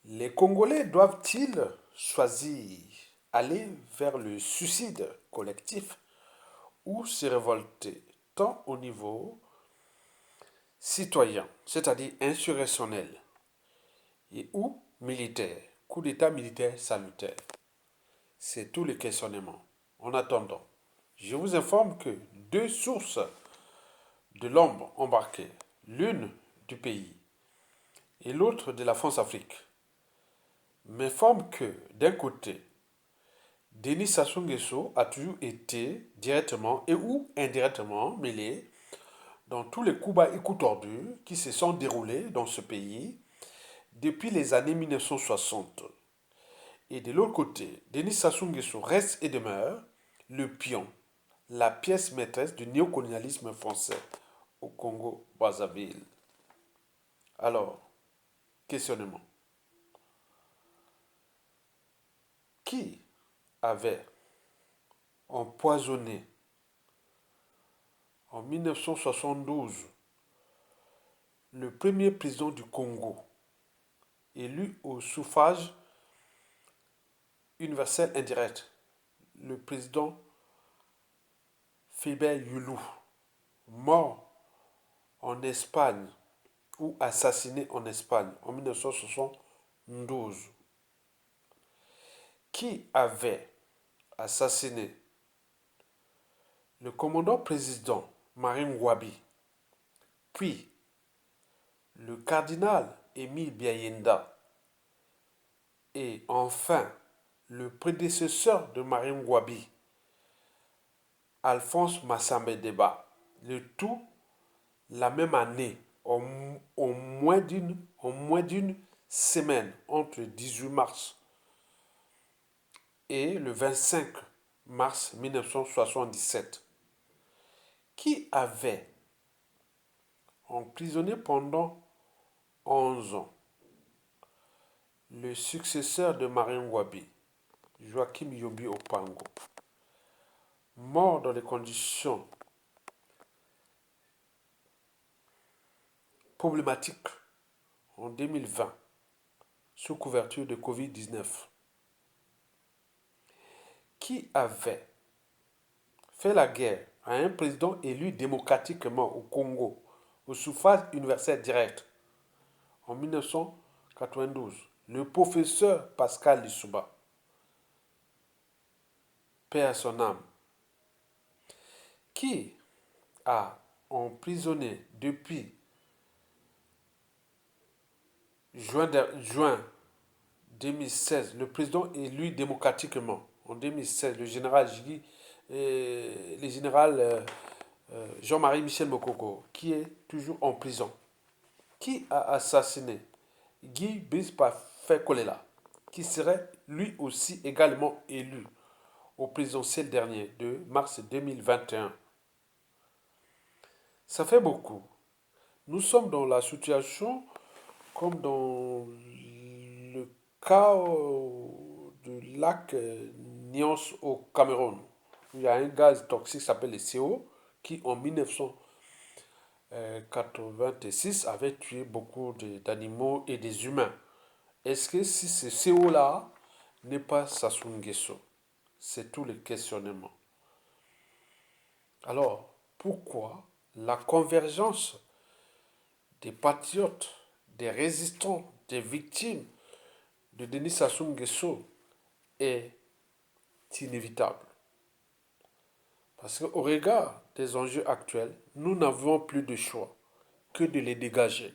Les Congolais doivent-ils choisir aller vers le suicide collectif ou se révolter tant au niveau citoyen, c'est-à-dire insurrectionnel, et ou militaire, coup d'État militaire salutaire? C'est tout le questionnement. En attendant, je vous informe que deux sources de l'ombre embarquées, l'une du pays et l'autre de la France-Afrique, m'informent que d'un côté, Denis Sassou Nguesso a toujours été directement et ou indirectement mêlé dans tous les coups bas et coups tordus qui se sont déroulés dans ce pays depuis les années 1960. Et de l'autre côté, Denis Sassou Nguesso reste et demeure le pion, la pièce maîtresse du néocolonialisme français au Congo-Brazzaville. Alors, questionnement. Qui avait empoisonné en 1972 le premier président du Congo, élu au suffrage universel indirect, le président Philbert Yulou, mort en Espagne ou assassiné en Espagne en 1972? Qui avait assassiné le commandant président Marine Ngouabi, puis le cardinal Émile Biayenda, et enfin le prédécesseur de Marine Ngouabi, Alphonse Massambe Deba, le tout la même année, en moins d'une semaine, entre le 18 mars et le 25 mars 1977, qui avait emprisonné pendant 11 ans le successeur de Marine Ngouabi, Joachim Yobi Opango, mort dans des conditions problématiques en 2020 sous couverture de Covid-19, qui avait fait la guerre à un président élu démocratiquement au Congo au suffrage universel direct en 1992, le professeur Pascal Lissouba, paix à son âme, qui a emprisonné depuis juin 2016 le président élu démocratiquement en 2016, le général Jean-Marie Michel Mokoko, qui est toujours en prison. Qui a assassiné Guy Brice Kolela, qui serait lui aussi également élu au présidentiel dernier de mars 2021? Ça fait beaucoup. Nous sommes dans la situation comme dans le cas du lac Nyons au Cameroun, où il y a un gaz toxique qui s'appelle le CO, qui en 1986 avait tué beaucoup d'animaux et des humains. Est-ce que si ce CO-là n'est pas Sassou Nguesso? C'est tout le questionnement. Alors, pourquoi la convergence des patriotes, des résistants, des victimes de Denis Sassou Nguesso est inévitable? Parce qu'au regard des enjeux actuels, nous n'avons plus de choix que de les dégager.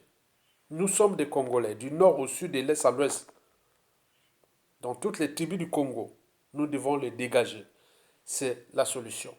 Nous sommes des Congolais, du nord au sud, de l'est à l'ouest. Dans toutes les tribus du Congo, nous devons les dégager. C'est la solution.